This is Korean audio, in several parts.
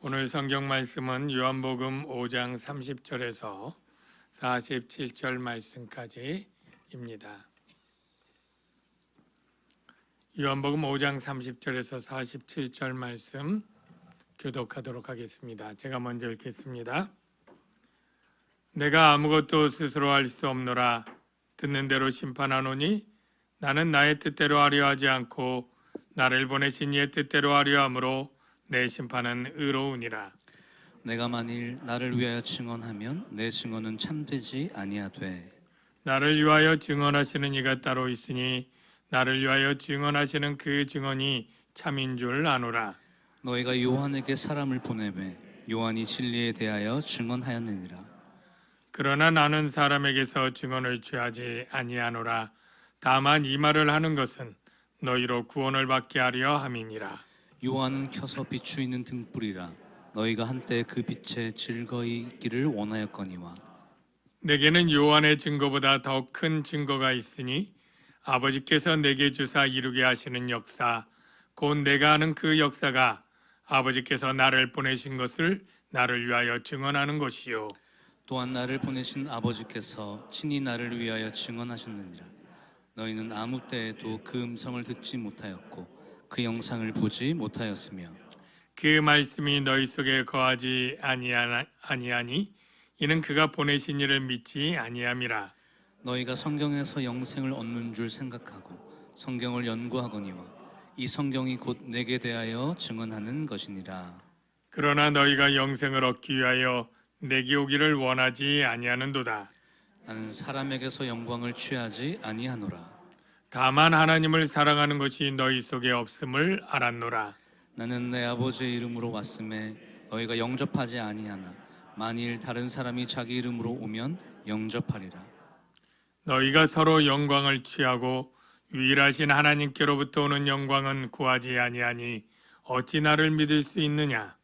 오늘 성경 말씀은 요한복음 5장 30절에서 47절 말씀까지입니다. 요한복음 5장 30절에서 47절 말씀 교독하도록 하겠습니다. 제가 먼저 읽겠습니다. 내가 아무것도 스스로 할 수 없노라. 듣는 대로 심판하노니 나는 나의 뜻대로 하려 하지 않고 나를 보내신 이의 뜻대로 하려 함으로 내 심판은 의로우니라. 내가 만일 나를 위하여 증언하면 내 증언은 참되지 아니하되 나를 위하여 증언하시는 이가 따로 있으니 나를 위하여 증언하시는 그 증언이 참인 줄 아노라. 너희가 요한에게 사람을 보내매 요한이 진리에 대하여 증언하였느니라. 그러나 나는 사람에게서 증언을 취하지 아니하노라. 다만 이 말을 하는 것은 너희로 구원을 받게 하려 함이니라. 요한은 켜서 비추이는 등불이라. 너희가 한때 그 빛에 즐거이 있기를 원하였거니와 내게는 요한의 증거보다 더 큰 증거가 있으니 아버지께서 내게 주사 이루게 하시는 역사, 곧 내가 하는 그 역사가 아버지께서 나를 보내신 것을 나를 위하여 증언하는 것이요. 또한 나를 보내신 아버지께서 친히 나를 위하여 증언하셨느니라. 너희는 아무 때에도 그 음성을 듣지 못하였고 그 영상을 보지 못하였으며 그 말씀이 너희 속에 거하지 아니하니 이는 그가 보내신 이를 믿지 아니함이라. 너희가 성경에서 영생을 얻는 줄 생각하고 성경을 연구하거니와 이 성경이 곧 내게 대하여 증언하는 것이니라. 그러나 너희가 영생을 얻기 위하여 내게 오기를 원하지 아니하는도다. 나는 사람에게서 영광을 취하지 아니하노라. 다만 하나님을 사랑하는 것이 너희 속에 없음을 알았노라. 나는 내 아버지의 이름으로 왔음에 너희가 영접하지 아니하나 만일 다른 사람이 자기 이름으로 오면 영접하리라. 너희가 서로 영광을 취하고 유일하신 하나님께로부터 오는 영광은 구하지 아니하니 어찌 나를 믿을 수 있느냐?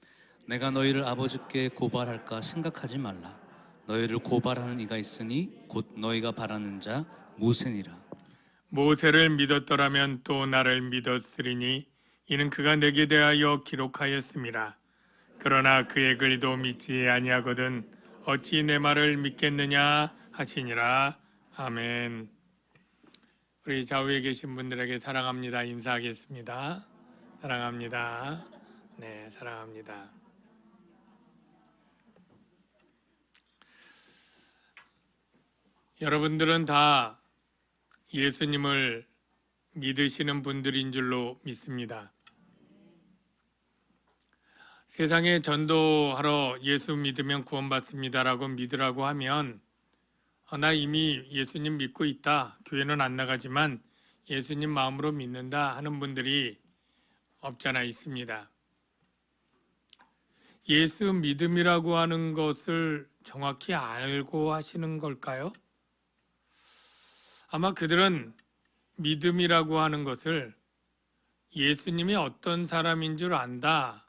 내가 너희를 아버지께 고발할까 생각하지 말라. 너희를 고발하는 이가 있으니 곧 너희가 바라는 자 모세니라. 모세를 믿었더라면 또 나를 믿었으리니 이는 그가 내게 대하여 기록하였음이라. 그러나 그의 글도 믿지 아니하거든 어찌 내 말을 믿겠느냐 하시니라. 아멘. 우리 좌우에 계신 분들에게 사랑합니다 인사하겠습니다. 사랑합니다. 네, 사랑합니다. 여러분들은 다 예수님을 믿으시는 분들인 줄로 믿습니다. 세상에 전도하러 예수 믿으면 구원받습니다라고 믿으라고 하면 나 이미 예수님 믿고 있다. 교회는 안 나가지만 예수님 마음으로 믿는다 하는 분들이 없잖아 있습니다. 예수 믿음이라고 하는 것을 정확히 알고 하시는 걸까요? 아마 그들은 믿음이라고 하는 것을 예수님이 어떤 사람인 줄 안다.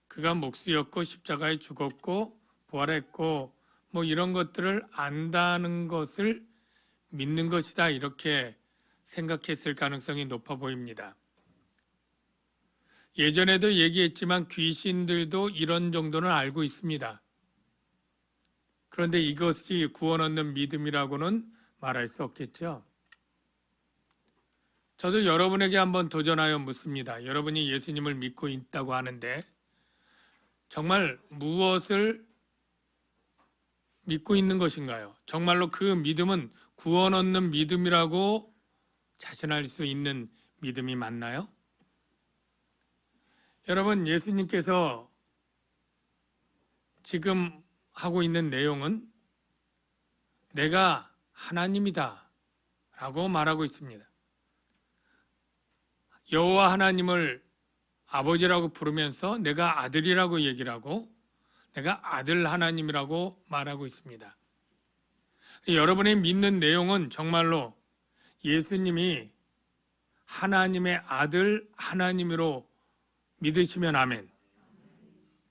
그가 목수였고 십자가에 죽었고 부활했고 뭐 이런 것들을 안다는 것을 믿는 것이다. 이렇게 생각했을 가능성이 높아 보입니다. 예전에도 얘기했지만 귀신들도 이런 정도는 알고 있습니다. 그런데 이것이 구원 얻는 믿음이라고는 말할 수 없겠죠. 저도 여러분에게 한번 도전하여 묻습니다. 여러분이 예수님을 믿고 있다고 하는데 정말 무엇을 믿고 있는 것인가요? 정말로 그 믿음은 구원 얻는 믿음이라고 자신할 수 있는 믿음이 맞나요? 여러분, 예수님께서 지금 하고 있는 내용은 내가 하나님이다 라고 말하고 있습니다. 여호와 하나님을 아버지라고 부르면서 내가 아들이라고 얘기를 하고 내가 아들 하나님이라고 말하고 있습니다. 여러분이 믿는 내용은 정말로 예수님이 하나님의 아들 하나님으로 믿으시면 아멘.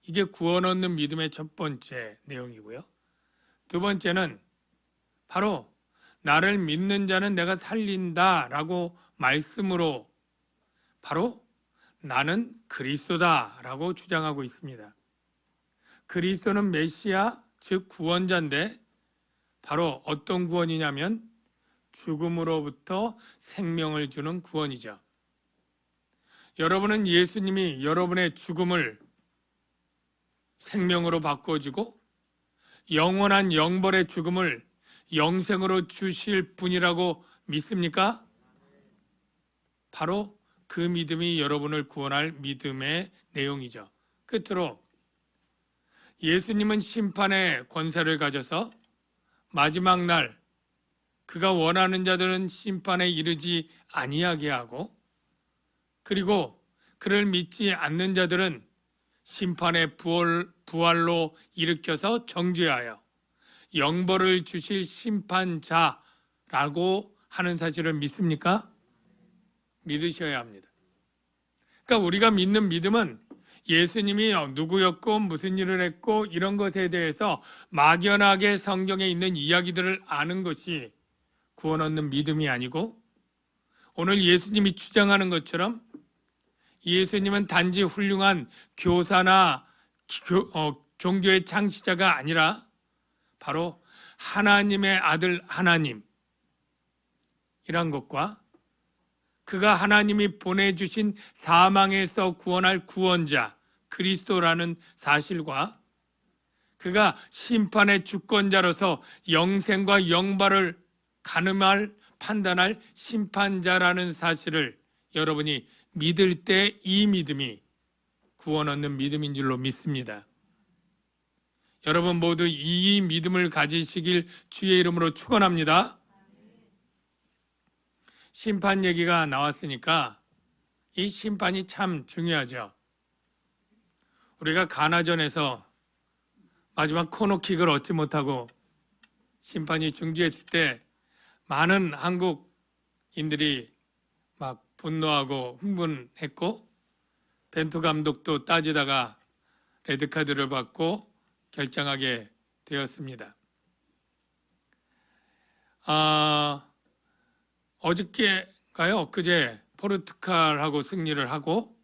이게 구원 얻는 믿음의 첫 번째 내용이고요. 두 번째는 바로 나를 믿는 자는 내가 살린다라고 말씀으로 바로 나는 그리스도다라고 주장하고 있습니다. 그리스도는 메시아, 즉 구원자인데 바로 어떤 구원이냐면 죽음으로부터 생명을 주는 구원이죠. 여러분은 예수님이 여러분의 죽음을 생명으로 바꿔주고 영원한 영벌의 죽음을 영생으로 주실 분이라고 믿습니까? 바로 그 믿음이 여러분을 구원할 믿음의 내용이죠. 끝으로 예수님은 심판의 권세를 가져서 마지막 날 그가 원하는 자들은 심판에 이르지 아니하게 하고 그리고 그를 믿지 않는 자들은 심판의 부활로 일으켜서 정죄하여 영벌을 주실 심판자라고 하는 사실을 믿습니까? 믿으셔야 합니다. 그러니까 우리가 믿는 믿음은 예수님이 누구였고 무슨 일을 했고 이런 것에 대해서 막연하게 성경에 있는 이야기들을 아는 것이 구원 얻는 믿음이 아니고 오늘 예수님이 주장하는 것처럼 예수님은 단지 훌륭한 교사나 종교의 창시자가 아니라 바로 하나님의 아들 하나님이란 것과 그가 하나님이 보내주신 사망에서 구원할 구원자 그리스도라는 사실과 그가 심판의 주권자로서 영생과 영발을 가늠할 판단할 심판자라는 사실을 여러분이 믿을 때 이 믿음이 구원 얻는 믿음인 줄로 믿습니다. 여러분 모두 이 믿음을 가지시길 주의 이름으로 축원합니다. 심판 얘기가 나왔으니까 이 심판이 참 중요하죠. 우리가 가나전에서 마지막 코너킥을 얻지 못하고 심판이 중지했을 때 많은 한국인들이 막 분노하고 흥분했고 벤투 감독도 따지다가 레드카드를 받고 결정하게 되었습니다. 어저께가요, 엊그제 포르투갈하고 승리를 하고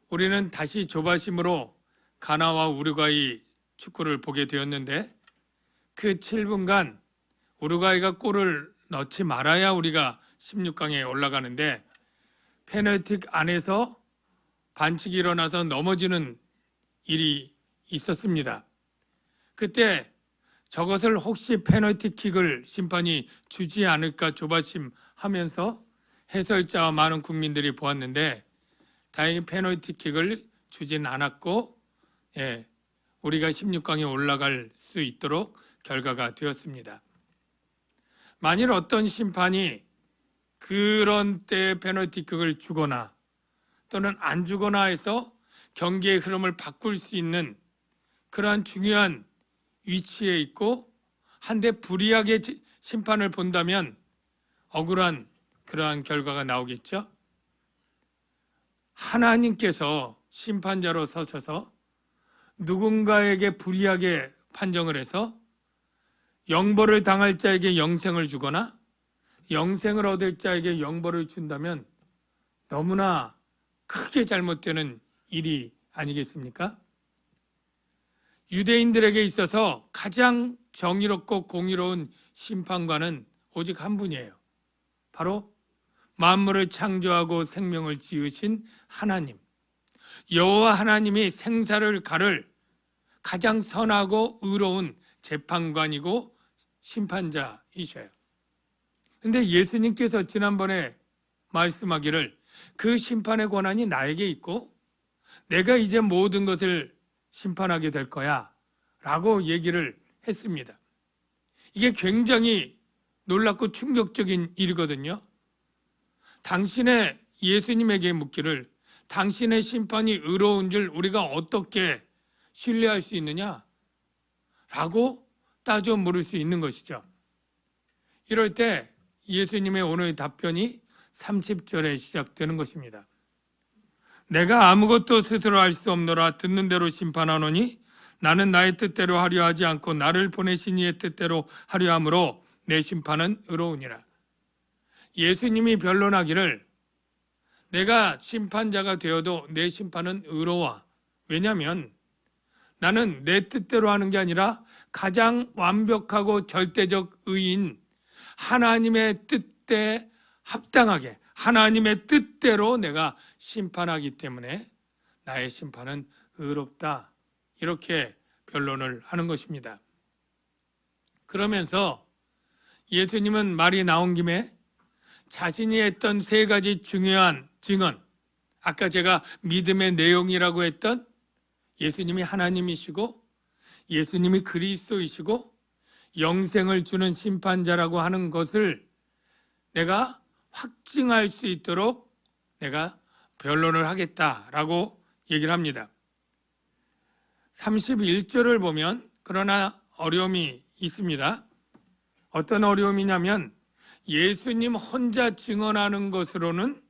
우리는 다시 조바심으로 가나와 우루과이 축구를 보게 되었는데 그 7분간 우루과이가 골을 넣지 말아야 우리가 16강에 올라가는데 페널티 안에서 반칙이 일어나서 넘어지는 일이 있었습니다. 그때 저것을 혹시 페널티킥을 심판이 주지 않을까 조바심하면서 해설자와 많은 국민들이 보았는데 다행히 페널티킥을 주진 않았고 우리가 16강에 올라갈 수 있도록 결과가 되었습니다. 만일 어떤 심판이 그런 때 페널티킥을 주거나 또는 안 주거나 해서 경기의 흐름을 바꿀 수 있는 그러한 중요한 위치에 있고 한데 불이하게 심판을 본다면 억울한 그러한 결과가 나오겠죠. 하나님께서 심판자로 서셔서 누군가에게 불이하게 판정을 해서 영벌을 당할 자에게 영생을 주거나 영생을 얻을 자에게 영벌을 준다면 너무나 크게 잘못되는 일이 아니겠습니까? 유대인들에게 있어서 가장 정의롭고 공의로운 심판관은 오직 한 분이에요. 바로 만물을 창조하고 생명을 지으신 하나님. 여호와 하나님이 생사를 가를 가장 선하고 의로운 재판관이고 심판자이셔요. 근데 예수님께서 지난번에 말씀하기를 그 심판의 권한이 나에게 있고 내가 이제 모든 것을 심판하게 될 거야 라고 얘기를 했습니다. 이게 굉장히 놀랍고 충격적인 일이거든요. 당신의 예수님에게 묻기를 당신의 심판이 의로운 줄 우리가 어떻게 신뢰할 수 있느냐? 라고 따져 물을 수 있는 것이죠. 이럴 때 예수님의 오늘 답변이 30절에 시작되는 것입니다. 내가 아무것도 스스로 할 수 없노라. 듣는 대로 심판하노니 나는 나의 뜻대로 하려 하지 않고 나를 보내신 이의 뜻대로 하려 함으로 내 심판은 의로우니라. 예수님이 변론하기를 내가 심판자가 되어도 내 심판은 의로워. 왜냐하면 나는 내 뜻대로 하는 게 아니라 가장 완벽하고 절대적 의인 하나님의 뜻에 합당하게 하나님의 뜻대로 내가 심판하기 때문에 나의 심판은 의롭다. 이렇게 변론을 하는 것입니다. 그러면서 예수님은 말이 나온 김에 자신이 했던 세 가지 중요한 증언, 아까 제가 믿음의 내용이라고 했던 예수님이 하나님이시고 예수님이 그리스도이시고 영생을 주는 심판자라고 하는 것을 내가 확증할 수 있도록 내가 변론을 하겠다라고 얘기를 합니다. 31절을 보면 그러나 어려움이 있습니다. 어떤 어려움이냐면 예수님 혼자 증언하는 것으로는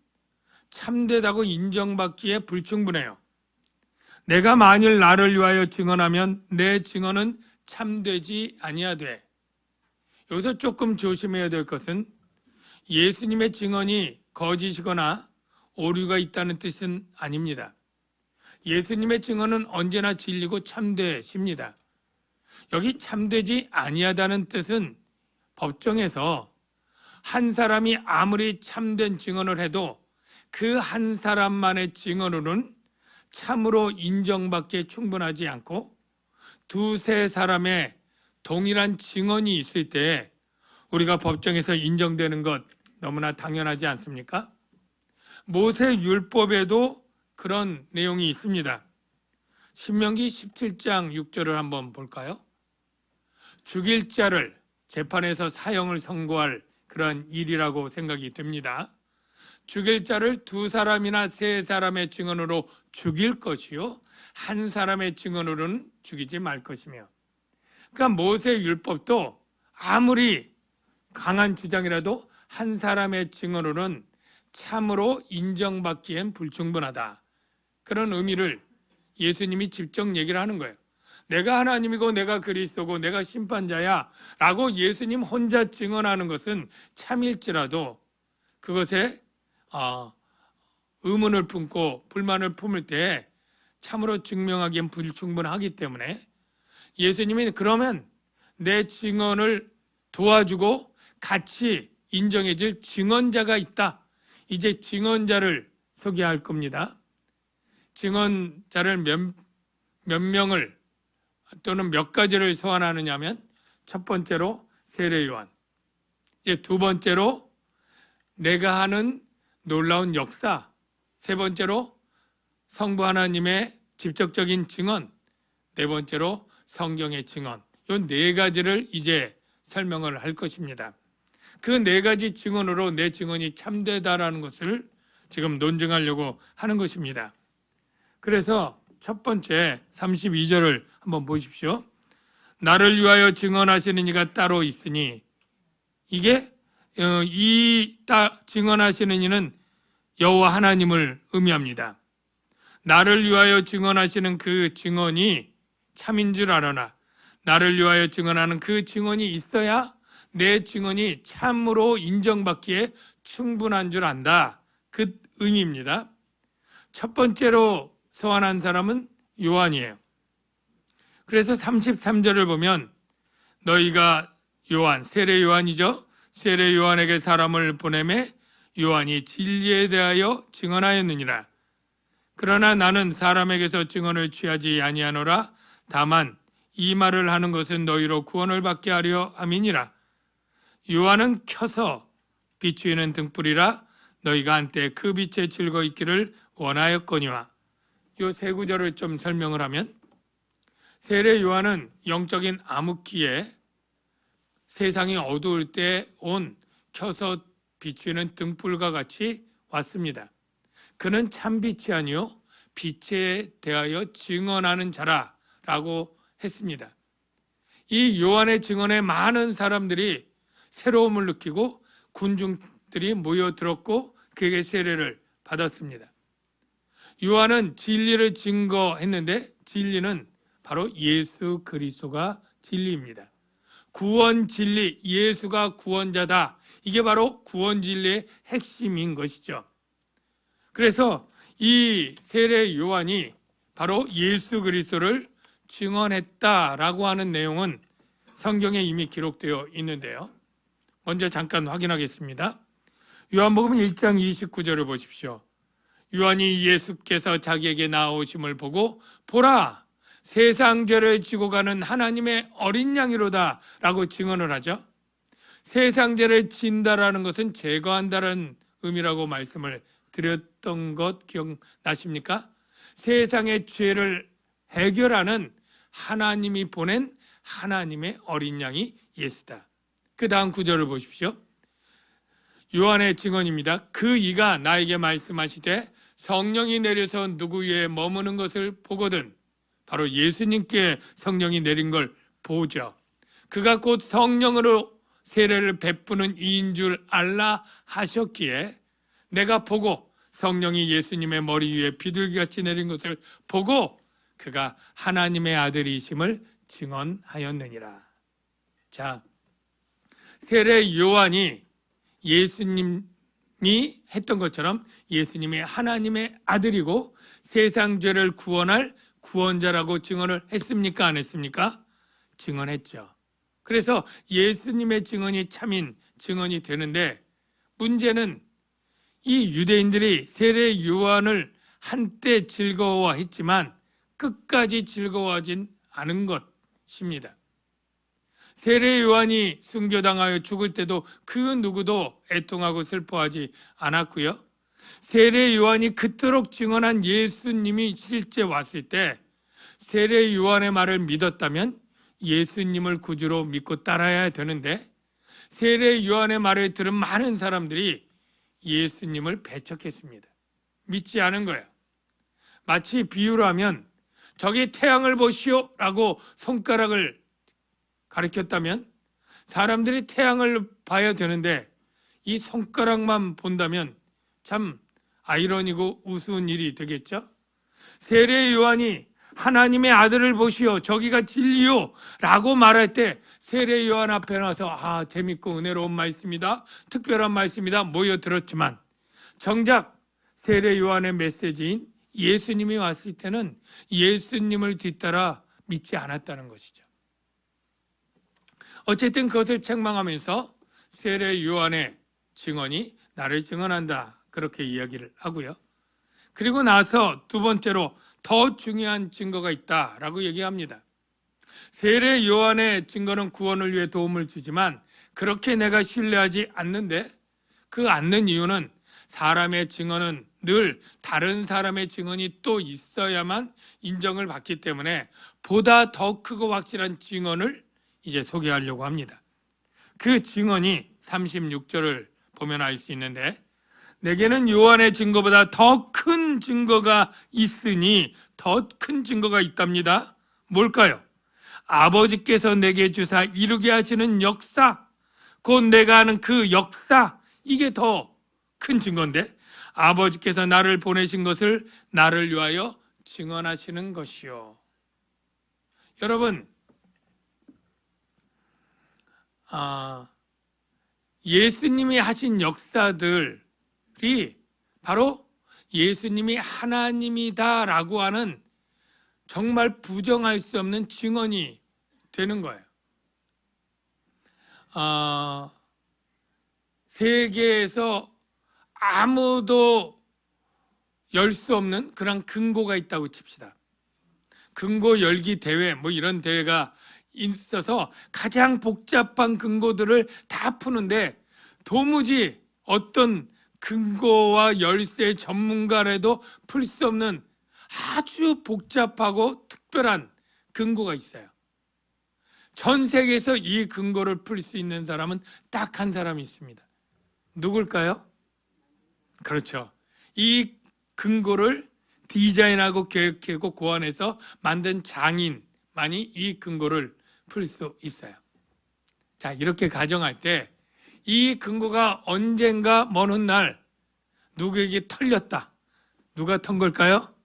참되다고 인정받기에 불충분해요. 내가 만일 나를 위하여 증언하면 내 증언은 참되지 아니하되. 여기서 조금 조심해야 될 것은 예수님의 증언이 거짓이거나 오류가 있다는 뜻은 아닙니다. 예수님의 증언은 언제나 진리고 참되십니다. 여기 참되지 아니하다는 뜻은 법정에서 한 사람이 아무리 참된 증언을 해도 그 한 사람만의 증언으로는 참으로 인정받기에 충분하지 않고 두세 사람의 동일한 증언이 있을 때 우리가 법정에서 인정되는 것 너무나 당연하지 않습니까? 모세 율법에도 그런 내용이 있습니다. 신명기 17장 6절을 한번 볼까요? 죽일 자를 재판에서 사형을 선고할 그런 일이라고 생각이 됩니다. 죽일 자를 두 사람이나 세 사람의 증언으로 죽일 것이요 한 사람의 증언으로는 죽이지 말 것이며, 그러니까 모세 율법도 아무리 강한 주장이라도 한 사람의 증언으로는 참으로 인정받기엔 불충분하다. 그런 의미를 예수님이 직접 얘기를 하는 거예요. 내가 하나님이고 내가 그리스도고 내가 심판자야 라고 예수님 혼자 증언하는 것은 참일지라도 그것에 의문을 품고 불만을 품을 때 참으로 증명하기엔 불충분하기 때문에 예수님이 그러면 내 증언을 도와주고 같이 인정해줄 증언자가 있다. 이제 증언자를 소개할 겁니다. 증언자를 몇 명을 또는 몇 가지를 소환하느냐면 첫 번째로 세례 요한, 이제 두 번째로 내가 하는 놀라운 역사, 세 번째로 성부 하나님의 직접적인 증언, 네 번째로 성경의 증언, 이 네 가지를 이제 설명을 할 것입니다. 그 네 가지 증언으로 내 증언이 참되다라는 것을 지금 논증하려고 하는 것입니다. 그래서 첫 번째 32절을 한번 보십시오. 나를 위하여 증언하시는 이가 따로 있으니, 이게 증언하시는 이는 여호와 하나님을 의미합니다. 나를 위하여 증언하시는 그 증언이 참인 줄 알아나 나를 위하여 증언하는 그 증언이 있어야 내 증언이 참으로 인정받기에 충분한 줄 안다. 그 의미입니다. 첫 번째로 소환한 사람은 요한이에요. 그래서 33절을 보면 너희가 요한, 세례 요한이죠. 세례 요한에게 사람을 보내매 요한이 진리에 대하여 증언하였느니라. 그러나 나는 사람에게서 증언을 취하지 아니하노라. 다만 이 말을 하는 것은 너희로 구원을 받게 하려 함이니라. 요한은 켜서 비추이는 등불이라 너희가 한때 그 빛에 즐거 있기를 원하였거니와. 이 세 구절을 좀 설명을 하면 세례 요한은 영적인 암흑기에 세상이 어두울 때 온 켜서 비추이는 등불과 같이 왔습니다. 그는 참빛이 아니요 빛에 대하여 증언하는 자라라고 했습니다. 이 요한의 증언에 많은 사람들이 새로움을 느끼고 군중들이 모여들었고 그에게 세례를 받았습니다. 요한은 진리를 증거했는데 진리는 바로 예수 그리스도가 진리입니다. 구원 진리, 예수가 구원자다. 이게 바로 구원 진리의 핵심인 것이죠. 그래서 이 세례 요한이 바로 예수 그리스도를 증언했다라고 하는 내용은 성경에 이미 기록되어 있는데요. 먼저 잠깐 확인하겠습니다. 요한복음 1장 29절을 보십시오. 요한이 예수께서 자기에게 나오심을 보고 보라, 세상 죄를 지고 가는 하나님의 어린 양이로다 라고 증언을 하죠. 세상 죄를 진다라는 것은 제거한다는 의미라고 말씀을 드렸던 것 기억나십니까? 세상의 죄를 해결하는 하나님이 보낸 하나님의 어린 양이 예수다. 그 다음 구절을 보십시오. 요한의 증언입니다. 그 이가 나에게 말씀하시되 성령이 내려서 누구 위에 머무는 것을 보거든. 바로 예수님께 성령이 내린 걸 보죠. 그가 곧 성령으로 세례를 베푸는 이인 줄 알라 하셨기에 내가 보고 성령이 예수님의 머리 위에 비둘기같이 내린 것을 보고 그가 하나님의 아들이심을 증언하였느니라. 자, 세례 요한이 예수님이 했던 것처럼 예수님이 하나님의 아들이고 세상 죄를 구원할 구원자라고 증언을 했습니까? 안 했습니까? 증언했죠. 그래서 예수님의 증언이 참인 증언이 되는데, 문제는 이 유대인들이 세례 요한을 한때 즐거워했지만 끝까지 즐거워하진 않은 것입니다. 세례 요한이 순교당하여 죽을 때도 그 누구도 애통하고 슬퍼하지 않았고요. 세례 요한이 그토록 증언한 예수님이 실제 왔을 때 세례 요한의 말을 믿었다면 예수님을 구주로 믿고 따라야 되는데, 세례 요한의 말을 들은 많은 사람들이 예수님을 배척했습니다. 믿지 않은 거예요. 마치 비유로 하면 저기 태양을 보시오 라고 손가락을 가리켰다면 사람들이 태양을 봐야 되는데 이 손가락만 본다면 참 아이러니고 우스운 일이 되겠죠. 세례 요한이 하나님의 아들을 보시오 저기가 진리요 라고 말할 때 세례 요한 앞에 나서 재밌고 은혜로운 말씀이다, 특별한 말씀이다 모여 들었지만 정작 세례 요한의 메시지인 예수님이 왔을 때는 예수님을 뒤따라 믿지 않았다는 것이죠. 어쨌든 그것을 책망하면서 세례 요한의 증언이 나를 증언한다 그렇게 이야기를 하고요. 그리고 나서 두 번째로 더 중요한 증거가 있다라고 얘기합니다. 세례 요한의 증거는 구원을 위해 도움을 주지만 그렇게 내가 신뢰하지 않는데, 그 않는 이유는 사람의 증언은 늘 다른 사람의 증언이 또 있어야만 인정을 받기 때문에 보다 더 크고 확실한 증언을 이제 소개하려고 합니다. 그 증언이 36절을 보면 알 수 있는데, 내게는 요한의 증거보다 더 큰 증거가 있으니, 더 큰 증거가 있답니다. 뭘까요? 아버지께서 내게 주사 이루게 하시는 역사, 곧 내가 아는 그 역사, 이게 더 큰 증거인데, 아버지께서 나를 보내신 것을 나를 위하여 증언하시는 것이요. 여러분, 예수님이 하신 역사들이 바로 예수님이 하나님이다라고 하는 정말 부정할 수 없는 증언이 되는 거예요. 세계에서 아무도 열 수 없는 그런 금고가 있다고 칩시다. 금고 열기 대회 뭐 이런 대회가 있어서 가장 복잡한 금고들을 다 푸는데 도무지 어떤 금고와 열쇠 전문가라도 풀 수 없는 아주 복잡하고 특별한 금고가 있어요. 전 세계에서 이 금고를 풀 수 있는 사람은 딱 한 사람이 있습니다. 누굴까요? 그렇죠. 이 금고를 디자인하고 계획하고 고안해서 만든 장인만이 이 금고를 풀 수 있어요. 자, 이렇게 가정할 때 이 금고가 언젠가 먼 훗날 누구에게 털렸다. 누가 턴 걸까요?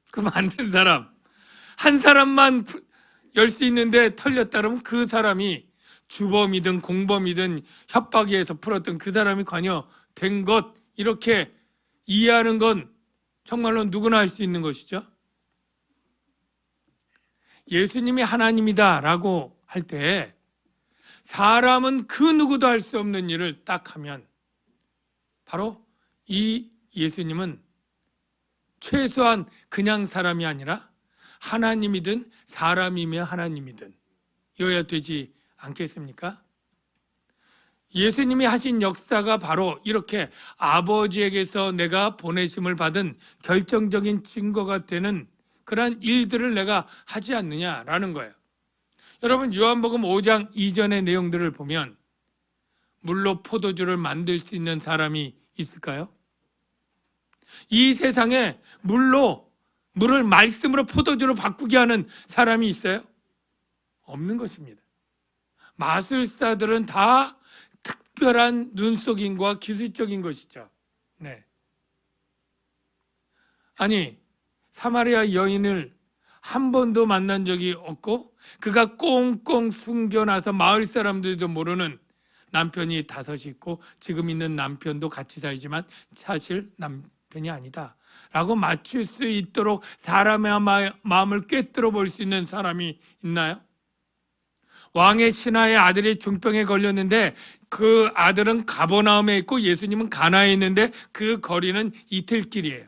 그 만든 사람. 한 사람만 열 수 있는데 털렸다 그러면 그 사람이 주범이든 공범이든 협박에서 풀었던 그 사람이 관여된 것, 이렇게 이해하는 건 정말로 누구나 할 수 있는 것이죠. 예수님이 하나님이다라고 할 때 사람은 그 누구도 할 수 없는 일을 딱 하면 바로 이 예수님은 최소한 그냥 사람이 아니라 하나님이든 사람이며 하나님이든 이어야 되지 않겠습니까? 예수님이 하신 역사가 바로 이렇게 아버지에게서 내가 보내심을 받은 결정적인 증거가 되는 그러한 일들을 내가 하지 않느냐라는 거예요. 여러분, 요한복음 5장 이전의 내용들을 보면 물로 포도주를 만들 수 있는 사람이 있을까요? 이 세상에 물을 말씀으로 포도주로 바꾸게 하는 사람이 있어요? 없는 것입니다. 마술사들은 다 특별한 눈속임과 기술적인 것이죠. 네. 아니, 사마리아 여인을 한 번도 만난 적이 없고 그가 꽁꽁 숨겨놔서 마을 사람들도 모르는 남편이 5이 있고 지금 있는 남편도 같이 살지만 사실 남편이 아니다 라고 맞출 수 있도록 사람의 마음을 꿰뚫어 볼 수 있는 사람이 있나요? 왕의 신하의 아들이 중병에 걸렸는데 그 아들은 가버나움에 있고 예수님은 가나에 있는데 그 거리는 이틀길이에요.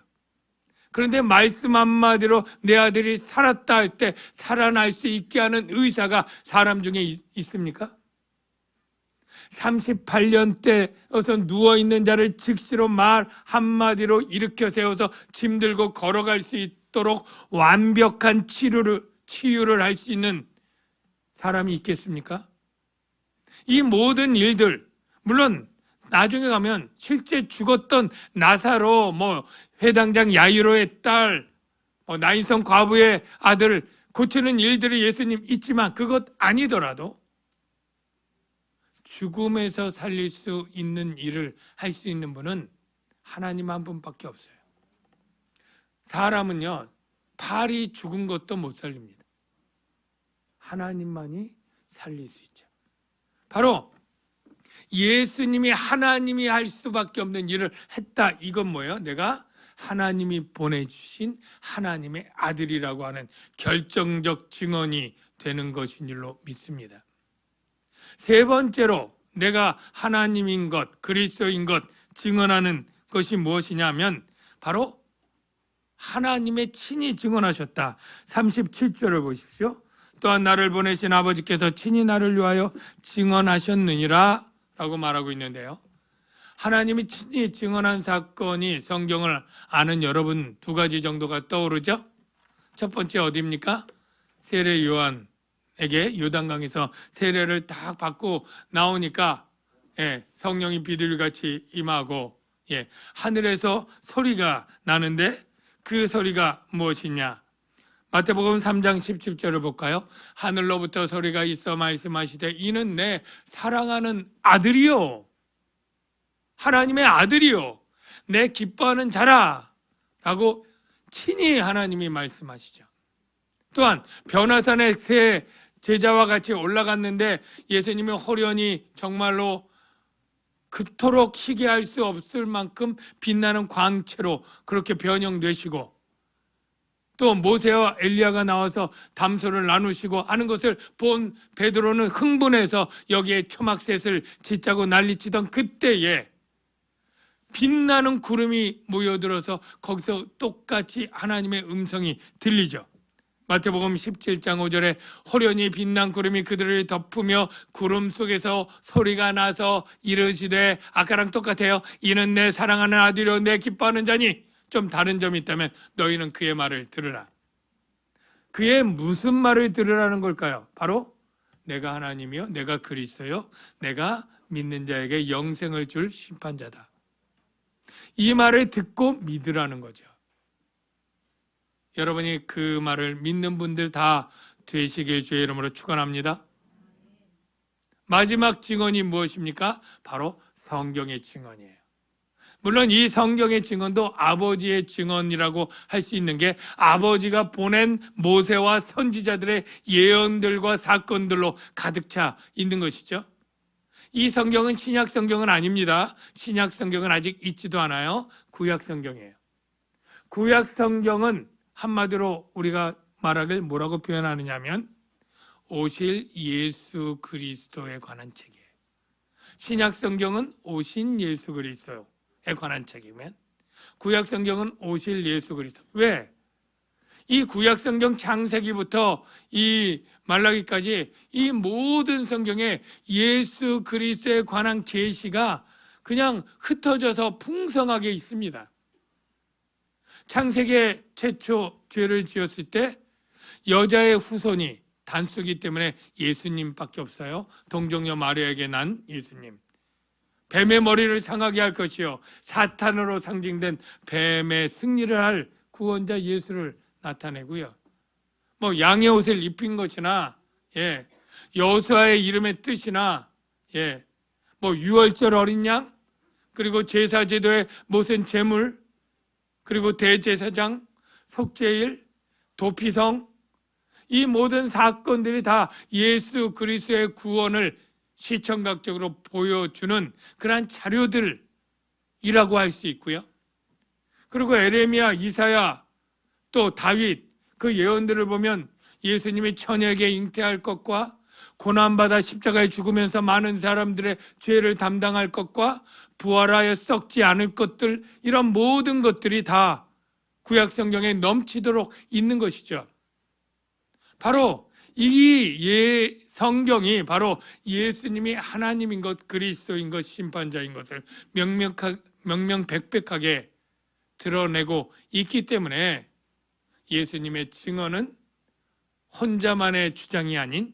그런데 말씀 한마디로 내 아들이 살았다 할 때 살아날 수 있게 하는 의사가 사람 중에 있습니까? 38년대에서 누워있는 자를 즉시로 말 한마디로 일으켜 세워서 짐 들고 걸어갈 수 있도록 완벽한 치유를 할 수 있는 사람이 있겠습니까? 이 모든 일들, 물론 나중에 가면 실제 죽었던 나사로, 회당장 야이로의 딸, 나인성 과부의 아들 고치는 일들이 예수님 있지만 그것 아니더라도 죽음에서 살릴 수 있는 일을 할 수 있는 분은 하나님 한 분밖에 없어요. 사람은요, 팔이 죽은 것도 못 살립니다. 하나님만이 살릴 수 있죠. 바로 예수님이 하나님이 할 수밖에 없는 일을 했다. 이건 뭐예요? 내가 하나님이 보내주신 하나님의 아들이라고 하는 결정적 증언이 되는 것인 줄로 믿습니다. 세 번째로 내가 하나님인 것, 그리스도인 것 증언하는 것이 무엇이냐면 바로 하나님의 친히 증언하셨다. 37절을 보십시오. 또한 나를 보내신 아버지께서 친히 나를 위하여 증언하셨느니라 라고 말하고 있는데요. 하나님이 친히 증언한 사건이 성경을 아는 여러분 2가지 정도가 떠오르죠? 첫 번째 어디입니까? 세례 요한에게 요단강에서 세례를 딱 받고 나오니까 성령이 비둘기같이 임하고 하늘에서 소리가 나는데 그 소리가 무엇이냐? 마태복음 3장 17절을 볼까요? 하늘로부터 소리가 있어 말씀하시되 이는 내 사랑하는 아들이요 하나님의 아들이요 내 기뻐하는 자라 라고 친히 하나님이 말씀하시죠. 또한 변화산에 새 제자와 같이 올라갔는데 예수님이 호련히 정말로 그토록 희게 할 수 없을 만큼 빛나는 광채로 그렇게 변형되시고 또 모세와 엘리야가 나와서 담소를 나누시고 하는 것을 본 베드로는 흥분해서 여기에 초막셋을 짓자고 난리치던 그때에 빛나는 구름이 모여들어서 거기서 똑같이 하나님의 음성이 들리죠. 마태복음 17장 5절에 호련히 빛난 구름이 그들을 덮으며 구름 속에서 소리가 나서 이르시되 아까랑 똑같아요. 이는 내 사랑하는 아들이요 내 기뻐하는 자니. 좀 다른 점이 있다면 너희는 그의 말을 들으라. 그의 무슨 말을 들으라는 걸까요? 바로 내가 하나님이요 내가 그리스도요 내가 믿는 자에게 영생을 줄 심판자다. 이 말을 듣고 믿으라는 거죠. 여러분이 그 말을 믿는 분들 다 되시길 주의 이름으로 축원합니다. 마지막 증언이 무엇입니까? 바로 성경의 증언이에요. 물론 이 성경의 증언도 아버지의 증언이라고 할 수 있는 게 아버지가 보낸 모세와 선지자들의 예언들과 사건들로 가득 차 있는 것이죠. 이 성경은 신약 성경은 아닙니다. 신약 성경은 아직 있지도 않아요. 구약 성경이에요. 구약 성경은 한마디로 우리가 말하길 뭐라고 표현하느냐면 오실 예수 그리스도에 관한 책이에요. 신약 성경은 오신 예수 그리스도에 관한 책이면 구약 성경은 오실 예수 그리스도. 왜? 이 구약 성경 창세기부터 이 말라기까지 이 모든 성경에 예수 그리스도에 관한 계시가 그냥 흩어져서 풍성하게 있습니다. 창세기에 최초 죄를 지었을 때 여자의 후손이 단수기 때문에 예수님밖에 없어요. 동정녀 마리아에게 난 예수님. 뱀의 머리를 상하게 할 것이요 사탄으로 상징된 뱀의 승리를 할 구원자 예수를 나타내고요. 뭐 양의 옷을 입힌 것이나 여호수아의 이름의 뜻이나 뭐 유월절 어린 양, 그리고 제사 제도의 모든 제물, 그리고 대제사장, 속죄일, 도피성, 이 모든 사건들이 다 예수 그리스도의 구원을 시청각적으로 보여주는 그러한 자료들이라고 할 수 있고요. 그리고 에레미야, 이사야, 또 다윗, 그 예언들을 보면 예수님이 처녀에게 잉태할 것과 고난받아 십자가에 죽으면서 많은 사람들의 죄를 담당할 것과 부활하여 썩지 않을 것들, 이런 모든 것들이 다 구약 성경에 넘치도록 있는 것이죠. 바로 이 성경이 바로 예수님이 하나님인 것, 그리스도인 것, 심판자인 것을 명명백백하게 드러내고 있기 때문에 예수님의 증언은 혼자만의 주장이 아닌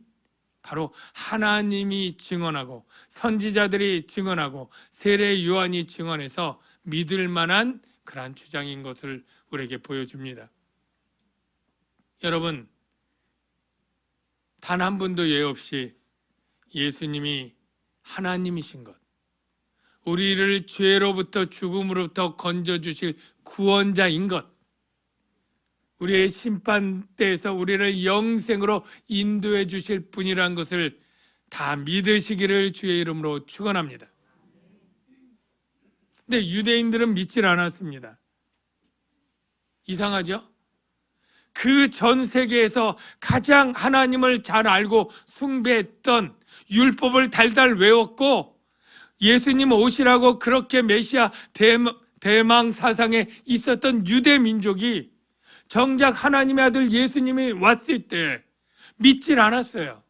바로 하나님이 증언하고 선지자들이 증언하고 세례 요한이 증언해서 믿을 만한 그러한 주장인 것을 우리에게 보여줍니다. 여러분, 단 한 분도 예 없이 예수님이 하나님이신 것, 우리를 죄로부터 죽음으로부터 건져주실 구원자인 것, 우리의 심판대에서 우리를 영생으로 인도해 주실 분이라는 것을 다 믿으시기를 주의 이름으로 축원합니다. 근데 유대인들은 믿질 않았습니다. 이상하죠? 그 전 세계에서 가장 하나님을 잘 알고 숭배했던, 율법을 달달 외웠고 예수님 오시라고 그렇게 메시아 대망 사상에 있었던 유대 민족이 정작 하나님의 아들 예수님이 왔을 때 믿질 않았어요.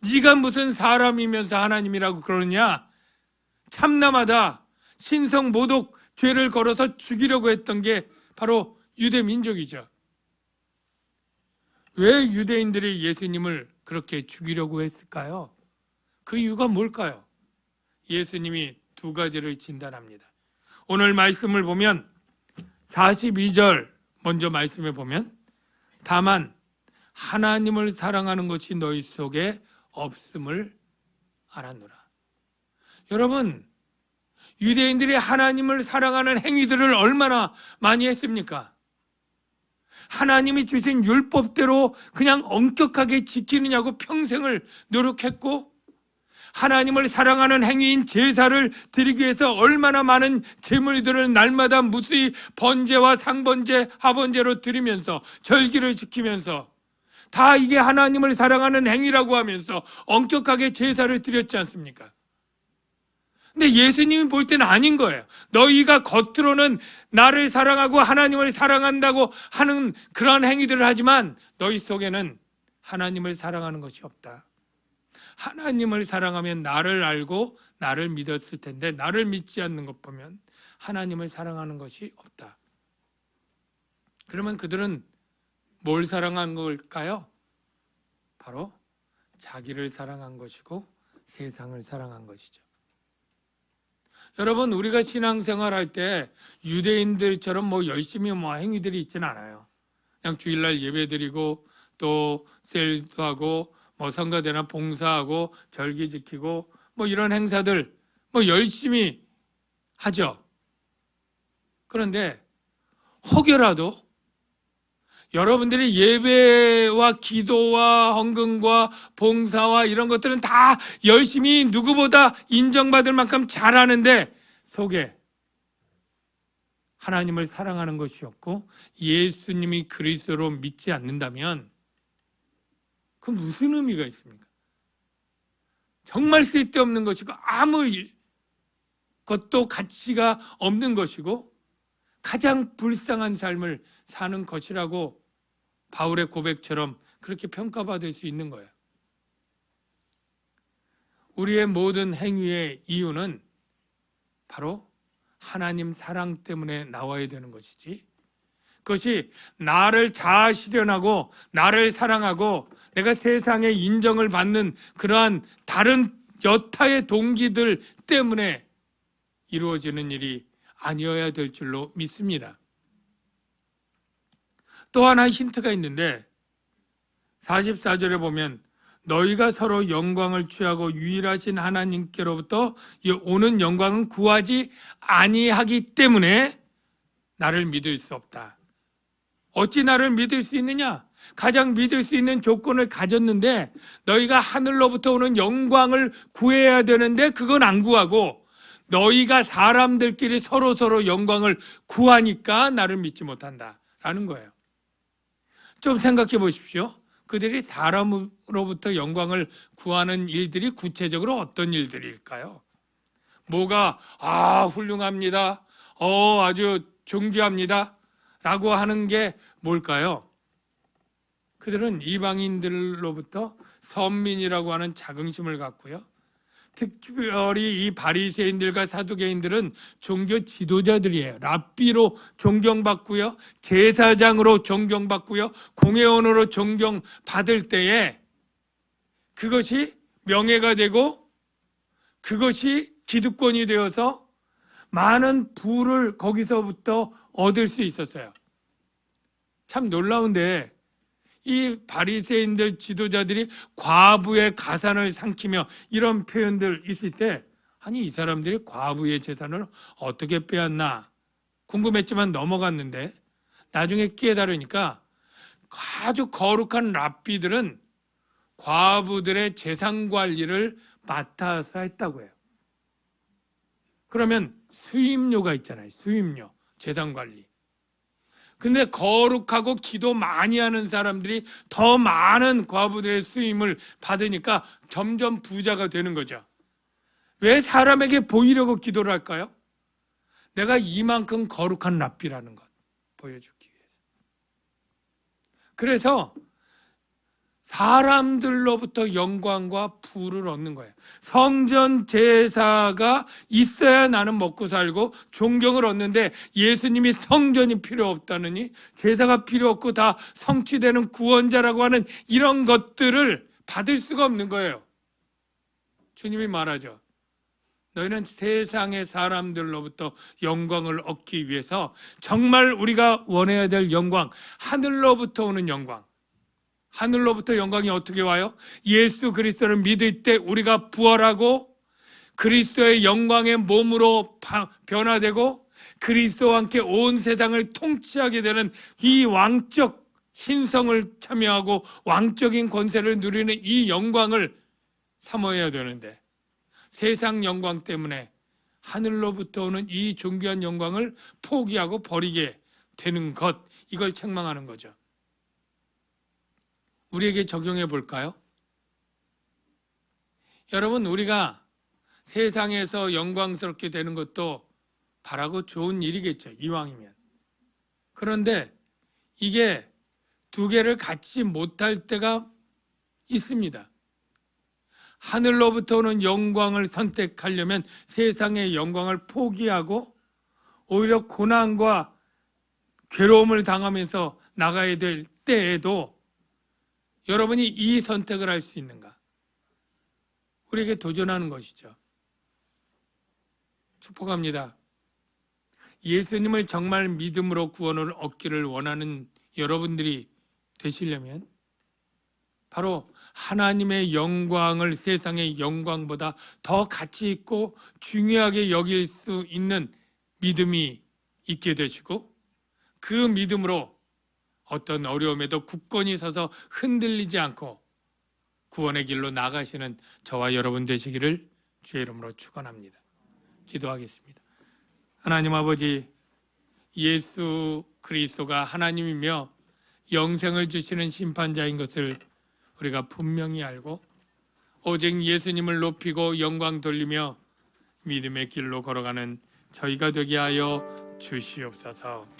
네가 무슨 사람이면서 하나님이라고 그러느냐? 참남하다. 신성 모독 죄를 걸어서 죽이려고 했던 게 바로 유대 민족이죠. 왜 유대인들이 예수님을 그렇게 죽이려고 했을까요? 그 이유가 뭘까요? 예수님이 두 가지를 진단합니다. 오늘 말씀을 보면 42절 먼저 말씀해 보면, 다만 하나님을 사랑하는 것이 너희 속에 없음을 알았노라. 여러분, 유대인들이 하나님을 사랑하는 행위들을 얼마나 많이 했습니까? 하나님이 주신 율법대로 그냥 엄격하게 지키느냐고 평생을 노력했고, 하나님을 사랑하는 행위인 제사를 드리기 위해서 얼마나 많은 제물들을 날마다 무수히 번제와 상번제, 하번제로 드리면서 절기를 지키면서 다 이게 하나님을 사랑하는 행위라고 하면서 엄격하게 제사를 드렸지 않습니까? 근데 예수님이 볼 때는 아닌 거예요. 너희가 겉으로는 나를 사랑하고 하나님을 사랑한다고 하는 그런 행위들을 하지만 너희 속에는 하나님을 사랑하는 것이 없다. 하나님을 사랑하면 나를 알고 나를 믿었을 텐데 나를 믿지 않는 것 보면 하나님을 사랑하는 것이 없다. 그러면 그들은 뭘 사랑한 걸까요? 바로 자기를 사랑한 것이고 세상을 사랑한 것이죠. 여러분, 우리가 신앙생활할 때 유대인들처럼 뭐 열심히 뭐 행위들이 있지는 않아요. 그냥 주일날 예배드리고 또 셀도 하고 뭐 성가대나 봉사하고 절기 지키고 뭐 이런 행사들 뭐 열심히 하죠. 그런데 혹여라도 여러분들이 예배와 기도와 헌금과 봉사와 이런 것들은 다 열심히 누구보다 인정받을 만큼 잘하는데 속에 하나님을 사랑하는 것이었고 예수님이 그리스도로 믿지 않는다면 그 무슨 의미가 있습니까? 정말 쓸데없는 것이고 아무 것도 가치가 없는 것이고 가장 불쌍한 삶을 사는 것이라고 바울의 고백처럼 그렇게 평가받을 수 있는 거예요. 우리의 모든 행위의 이유는 바로 하나님 사랑 때문에 나와야 되는 것이지, 그것이 나를 자아 실현하고 나를 사랑하고 내가 세상에 인정을 받는 그러한 다른 여타의 동기들 때문에 이루어지는 일이 아니어야 될 줄로 믿습니다. 또 하나 힌트가 있는데 44절에 보면 너희가 서로 영광을 취하고 유일하신 하나님께로부터 오는 영광은 구하지 아니하기 때문에 나를 믿을 수 없다. 어찌 나를 믿을 수 있느냐? 가장 믿을 수 있는 조건을 가졌는데 너희가 하늘로부터 오는 영광을 구해야 되는데 그건 안 구하고 너희가 사람들끼리 서로 영광을 구하니까 나를 믿지 못한다라는 거예요. 좀 생각해 보십시오. 그들이 사람으로부터 영광을 구하는 일들이 구체적으로 어떤 일들일까요? 뭐가 훌륭합니다. 아주 존귀합니다. 라고 하는 게 뭘까요? 그들은 이방인들로부터 선민이라고 하는 자긍심을 갖고요. 특별히 이 바리새인들과 사두개인들은 종교 지도자들이에요. 랍비로 존경받고요, 제사장으로 존경받고요, 공회원으로 존경받을 때에 그것이 명예가 되고 그것이 기득권이 되어서 많은 부를 거기서부터 얻을 수 있었어요. 참 놀라운데 이 바리새인들 지도자들이 과부의 가산을 삼키며 이런 표현들 있을 때 아니 이 사람들이 과부의 재산을 어떻게 빼앗나 궁금했지만 넘어갔는데 나중에 깨달으니까 아주 거룩한 랍비들은 과부들의 재산 관리를 맡아서 했다고 해요. 그러면 수임료가 있잖아요. 수임료, 재산 관리. 근데 거룩하고 기도 많이 하는 사람들이 더 많은 과부들의 수임을 받으니까 점점 부자가 되는 거죠. 왜 사람에게 보이려고 기도를 할까요? 내가 이만큼 거룩한 랍비라는 것 보여주기 위해서. 그래서 사람들로부터 영광과 부를 얻는 거예요. 성전 제사가 있어야 나는 먹고 살고 존경을 얻는데 예수님이 성전이 필요 없다느니 제사가 필요 없고 다 성취되는 구원자라고 하는 이런 것들을 받을 수가 없는 거예요. 주님이 말하죠. 너희는 세상의 사람들로부터 영광을 얻기 위해서 정말 우리가 원해야 될 영광, 하늘로부터 오는 영광, 하늘로부터 영광이 어떻게 와요? 예수 그리스도를 믿을 때 우리가 부활하고 그리스도의 영광의 몸으로 변화되고 그리스도와 함께 온 세상을 통치하게 되는 이 왕적 신성을 참여하고 왕적인 권세를 누리는 이 영광을 삼아야 되는데 세상 영광 때문에 하늘로부터 오는 이 존귀한 영광을 포기하고 버리게 되는 것, 이걸 책망하는 거죠. 우리에게 적용해 볼까요? 여러분, 우리가 세상에서 영광스럽게 되는 것도 바라고 좋은 일이겠죠, 이왕이면. 그런데 이게 두 개를 갖지 못할 때가 있습니다. 하늘로부터 오는 영광을 선택하려면 세상의 영광을 포기하고 오히려 고난과 괴로움을 당하면서 나가야 될 때에도 여러분이 이 선택을 할 수 있는가? 우리에게 도전하는 것이죠. 축복합니다. 예수님을 정말 믿음으로 구원을 얻기를 원하는 여러분들이 되시려면 바로 하나님의 영광을 세상의 영광보다 더 가치 있고 중요하게 여길 수 있는 믿음이 있게 되시고 그 믿음으로 어떤 어려움에도 굳건히 서서 흔들리지 않고 구원의 길로 나가시는 저와 여러분 되시기를 주의 이름으로 축원합니다. 기도하겠습니다. 하나님 아버지, 예수 그리스도가 하나님이며 영생을 주시는 심판자인 것을 우리가 분명히 알고 오직 예수님을 높이고 영광 돌리며 믿음의 길로 걸어가는 저희가 되게 하여 주시옵소서.